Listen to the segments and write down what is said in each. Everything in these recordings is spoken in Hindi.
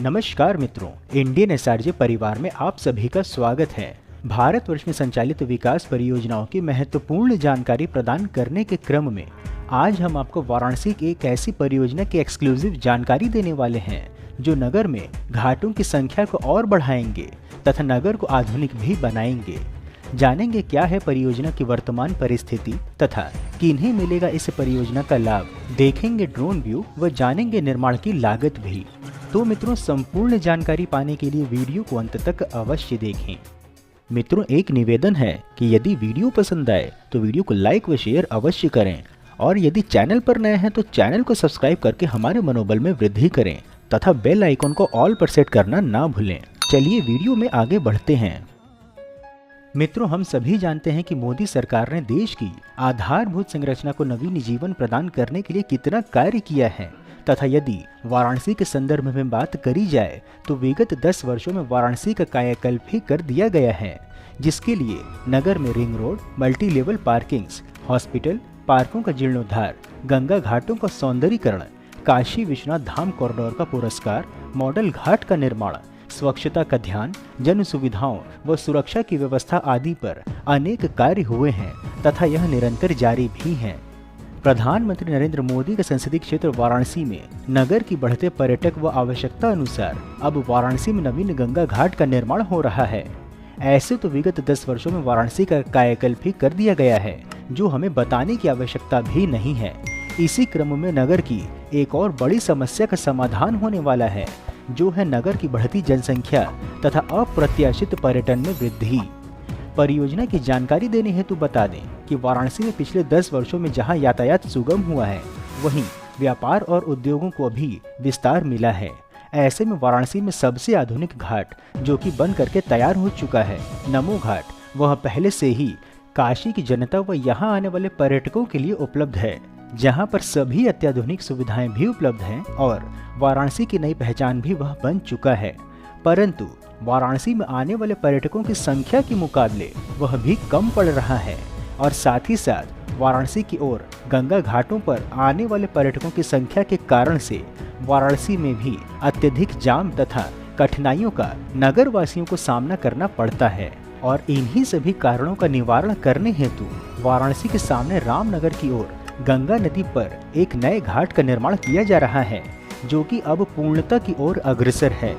नमस्कार मित्रों, इंडियन एसआरजे परिवार में आप सभी का स्वागत है। भारतवर्ष में संचालित विकास परियोजनाओं की महत्वपूर्ण जानकारी प्रदान करने के क्रम में आज हम आपको वाराणसी की एक ऐसी परियोजना की एक्सक्लूसिव जानकारी देने वाले हैं जो नगर में घाटों की संख्या को और बढ़ाएंगे तथा नगर को आधुनिक भी बनाएंगे। जानेंगे क्या है परियोजना की वर्तमान परिस्थिति तथा किन्हें मिलेगा इस परियोजना का लाभ, देखेंगे ड्रोन व्यू व जानेंगे निर्माण की लागत भी। तो मित्रों, संपूर्ण जानकारी पाने के लिए वीडियो को अंत तक अवश्य देखें। मित्रों, एक निवेदन है कि यदि वीडियो पसंद आए तो वीडियो को लाइक व शेयर अवश्य करें और यदि चैनल पर नए हैं तो चैनल को सब्सक्राइब करके हमारे मनोबल में वृद्धि करें तथा बेल आइकन को ऑल पर सेट करना ना भूलें। चलिए वीडियो में आगे बढ़ते हैं। मित्रों, हम सभी जानते हैं कि मोदी सरकार ने देश की आधारभूत संरचना को नवीन जीवन प्रदान करने के लिए कितना कार्य किया है तथा यदि वाराणसी के संदर्भ में बात करी जाए तो विगत 10 वर्षों में वाराणसी का कायाकल्प ही कर दिया गया है, जिसके लिए नगर में ring road, multi level parkings, hospital, पार्कों का जीर्णोद्धार, गंगा घाटों का सौंदर्यीकरण, काशी विश्वनाथ धाम कॉरिडोर का पुरस्कार, मॉडल घाट का निर्माण, स्वच्छता का ध्यान, जन सुविधाओं व सुरक्षा की व्यवस्था आदि पर अनेक कार्य हुए हैं तथा यह निरंतर जारी भी हैं। प्रधानमंत्री नरेंद्र मोदी के संसदीय क्षेत्र वाराणसी में नगर की बढ़ते पर्यटक व आवश्यकता अनुसार अब वाराणसी में नवीन गंगा घाट का निर्माण हो रहा है। ऐसे तो विगत 10 वर्षों में वाराणसी का कायाकल्प ही कर दिया गया है, जो हमें बताने की आवश्यकता भी नहीं है। इसी क्रम में नगर की एक और बड़ी समस्या का समाधान होने वाला है, जो है नगर की बढ़ती जनसंख्या तथा अप्रत्याशित पर्यटन में वृद्धि। परियोजना की जानकारी देने हेतु बता दें कि वाराणसी में पिछले 10 वर्षों में जहां यातायात सुगम हुआ है, वहीं व्यापार और उद्योगों को भी विस्तार मिला है। ऐसे में वाराणसी में सबसे आधुनिक घाट जो कि बन करके तैयार हो चुका है, नमो घाट, वह पहले से ही काशी की जनता व यहाँ आने वाले पर्यटकों के लिए उपलब्ध है, जहां पर सभी अत्याधुनिक सुविधाएं भी उपलब्ध हैं और वाराणसी की नई पहचान भी वह बन चुका है। परंतु वाराणसी में आने वाले पर्यटकों की संख्या के मुकाबले वह भी कम पड़ रहा है और साथ ही साथ वाराणसी की ओर गंगा घाटों पर आने वाले पर्यटकों की संख्या के कारण से वाराणसी में भी अत्यधिक जाम तथा कठिनाइयों का नगर वासियों को सामना करना पड़ता है। और इन्हीं सभी कारणों का निवारण करने हेतु वाराणसी के सामने रामनगर की ओर गंगा नदी पर एक नए घाट का निर्माण किया जा रहा है, जो कि अब पूर्णता की ओर अग्रसर है।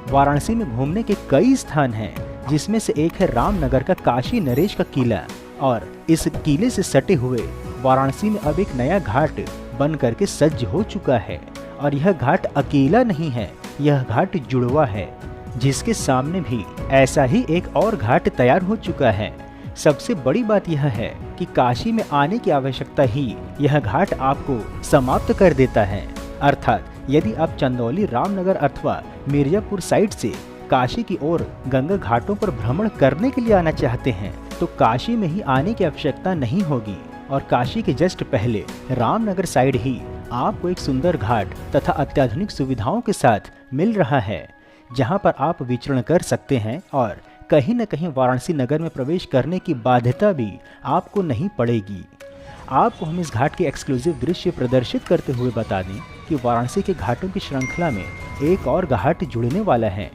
वाराणसी में घूमने के कई स्थान हैं, जिसमें से एक है रामनगर का काशी नरेश का किला और इस किले से सटे हुए वाराणसी में अब एक नया घाट बन करके सज्ज हो चुका है। और यह घाट अकेला नहीं है, यह घाट जुड़वा है, जिसके सामने भी ऐसा ही एक और घाट तैयार हो चुका है। सबसे बड़ी बात यह है कि काशी में आने की आवश्यकता ही यह घाट आपको समाप्त कर देता है। अर्थात यदि आप चंदौली, रामनगर अथवा मिर्जापुर साइड से काशी की ओर गंगा घाटों पर भ्रमण करने के लिए आना चाहते हैं तो काशी में ही आने की आवश्यकता नहीं होगी और काशी के जस्ट पहले रामनगर साइड ही आपको एक सुंदर घाट तथा अत्याधुनिक सुविधाओं के साथ मिल रहा है, जहां पर आप विचरण कर सकते हैं और कहीं न कहीं वाराणसी नगर में प्रवेश करने की बाध्यता भी आपको नहीं पड़ेगी। आपको हम इस घाट के एक्सक्लूसिव दृश्य प्रदर्शित करते हुए बता दें कि वाराणसी के घाटों की श्रृंखला में एक और घाट जुड़ने वाला है।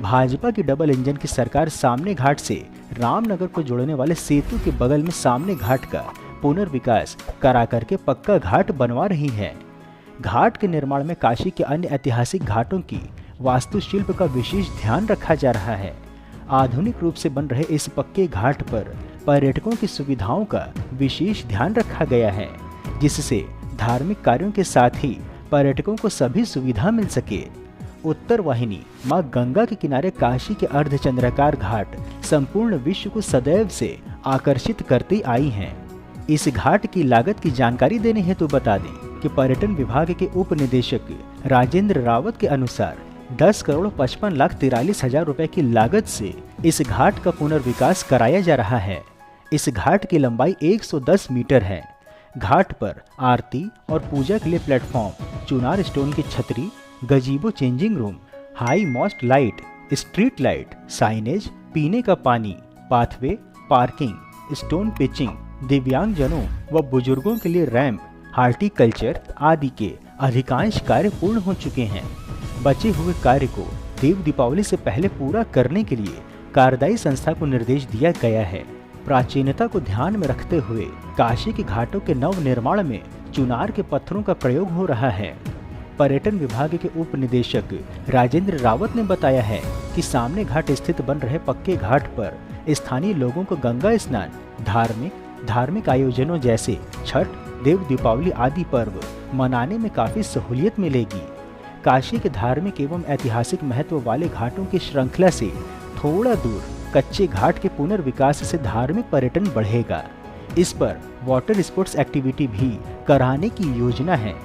भाजपा की डबल इंजन की सरकार सामने घाट से रामनगर को जोड़ने वाले सेतु के बगल में सामने घाट का पुनर्विकास करा करके पक्का घाट बनवा रही है। घाट के निर्माण में काशी के अन्य ऐतिहासिक घाटों की वास्तुशिल्प का विशेष ध्यान रखा जा रहा है। आधुनिक रूप से बन रहे इस पक्के घाट पर पर्यटकों की सुविधाओं का विशेष ध्यान रखा गया है, जिससे धार्मिक कार्यों के साथ ही पर्यटकों को सभी सुविधा मिल सके। उत्तर वाहिनी मां गंगा के किनारे काशी के अर्धचंद्राकार घाट संपूर्ण विश्व को सदैव से आकर्षित करती आई हैं। इस घाट की लागत की जानकारी देने हेतु बता दें कि पर्यटन विभाग के उप निदेशक राजेंद्र रावत के अनुसार 10,55,43,000 रुपए की लागत से इस घाट का पुनर्विकास कराया जा रहा है। इस घाट की लंबाई 110 मीटर है। घाट पर आरती और पूजा के लिए प्लेटफॉर्म, चुनार स्टोन की छतरी, gazebo changing room, high mast light, street light, signage, पीने का पानी, पाथवे, पार्किंग, स्टोन पिचिंग, दिव्यांगजनों व बुजुर्गों के लिए रैंप, हार्टिकल्चर आदि के अधिकांश कार्य पूर्ण हो चुके हैं। बचे हुए कार्य को देव दीपावली से पहले पूरा करने के लिए कार्यदायी संस्था को निर्देश दिया गया है। प्राचीनता को ध्यान में रखते हुए काशी के घाटों के नव निर्माण में चुनार के पत्थरों का प्रयोग हो रहा है। पर्यटन विभाग के उप निदेशक राजेंद्र रावत ने बताया है कि सामने घाट स्थित बन रहे पक्के घाट पर स्थानीय लोगों को गंगा स्नान, धार्मिक आयोजनों जैसे छठ, देव दीपावली आदि पर्व मनाने में काफी सहूलियत मिलेगी। काशी के धार्मिक एवं ऐतिहासिक महत्व वाले घाटों की श्रृंखला से थोड़ा दूर कच्चे घाट के पुनर्विकास से धार्मिक पर्यटन बढ़ेगा। इस पर वाटर स्पोर्ट्स एक्टिविटी भी कराने की योजना है।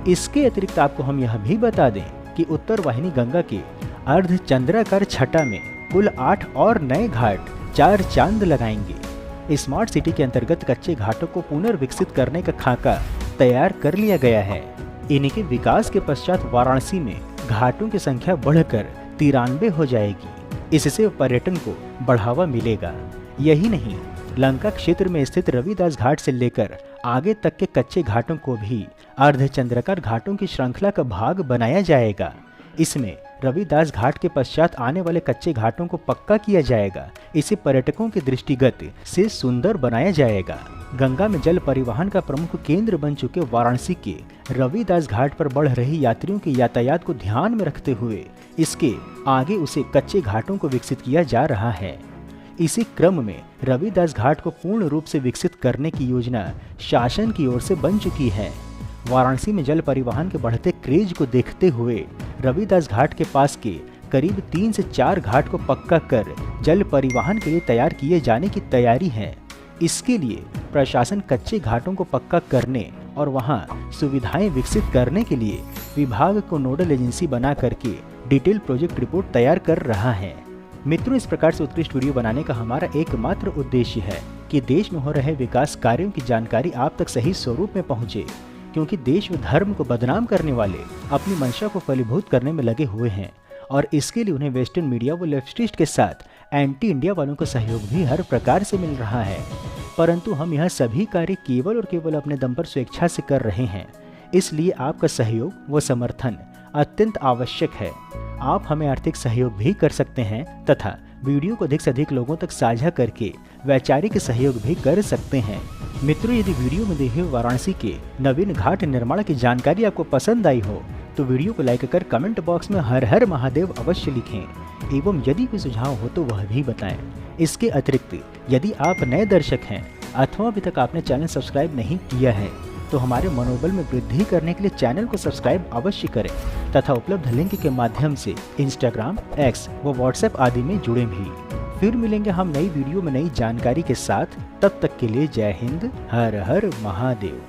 इसके अतिरिक्त आपको हम यह भी बता दें कि उत्तर वाहिनी गंगा के अर्धचंद्राकार छटा में कुल 8 और नए घाट 4 चांद लगाएंगे। स्मार्ट सिटी के अंतर्गत कच्चे घाटों को पुनर्विकसित करने का खाका तैयार कर लिया गया है। इनके विकास के पश्चात वाराणसी में घाटों की संख्या बढ़कर 93 हो जाएगी। इससे पर्यटन को बढ़ावा मिलेगा। यही नहीं, लंका क्षेत्र में स्थित रविदास घाट से लेकर आगे तक के कच्चे घाटों को भी अर्धचंद्राकार घाटों की श्रृंखला का भाग बनाया जाएगा। इसमें रविदास घाट के पश्चात आने वाले कच्चे घाटों को पक्का किया जाएगा। इसे पर्यटकों के दृष्टिगत से सुंदर बनाया जाएगा। गंगा में जल परिवहन का प्रमुख केंद्र बन चुके वाराणसी के रविदास घाट पर बढ़ रही यात्रियों के यातायात को ध्यान में रखते हुए इसके आगे उसे कच्चे घाटों को विकसित किया जा रहा है। इसी क्रम में रविदास घाट को पूर्ण रूप से विकसित करने की योजना शासन की ओर से बन चुकी है। वाराणसी में जल परिवहन के बढ़ते क्रेज को देखते हुए रविदास घाट के पास के करीब 3 से 4 घाट को पक्का कर जल परिवहन के लिए तैयार किए जाने की तैयारी है। इसके लिए प्रशासन कच्चे घाटों को पक्का करने और वहां सुविधाएं विकसित करने के लिए विभाग को नोडल एजेंसी बना करके डिटेल प्रोजेक्ट रिपोर्ट तैयार कर रहा है। मित्रों, इस प्रकार से उत्कृष्ट वीडियो बनाने का हमारा एकमात्र उद्देश्य है कि देश में हो रहे विकास कार्यों की जानकारी आप तक सही स्वरूप में पहुंचे, क्योंकि देश व धर्म को बदनाम करने वाले अपनी मंशा को फलीभूत करने में लगे हुए हैं और इसके लिए उन्हें वेस्टर्न मीडिया व लेफ्टिस्ट के साथ एंटी इंडिया वालों का सहयोग भी हर प्रकार से मिल रहा है। परंतु हम यह सभी कार्य केवल और केवल अपने दम पर स्वेच्छा से कर रहे हैं, इसलिए आपका सहयोग व समर्थन अत्यंत आवश्यक है। आप हमें आर्थिक सहयोग भी कर सकते हैं तथा वीडियो को अधिक से अधिक लोगों तक साझा करके वैचारिक सहयोग भी कर सकते हैं। मित्रों, यदि वीडियो में दिखे हुए वाराणसी के नवीन घाट निर्माण की जानकारी आपको पसंद आई हो तो वीडियो को लाइक कर कमेंट बॉक्स में हर हर महादेव अवश्य लिखें एवं यदि कोई सुझाव हो तो वह भी बताएं। इसके अतिरिक्त यदि आप नए दर्शक हैं अथवा अभी तक आपने चैनल सब्सक्राइब नहीं किया है तो हमारे मनोबल में वृद्धि करने के लिए चैनल को सब्सक्राइब अवश्य करें तथा उपलब्ध लिंक के माध्यम से इंस्टाग्राम, एक्स व व्हाट्सएप आदि में जुड़े भी। फिर मिलेंगे हम नई वीडियो में नई जानकारी के साथ। तब तक के लिए जय हिंद, हर हर महादेव।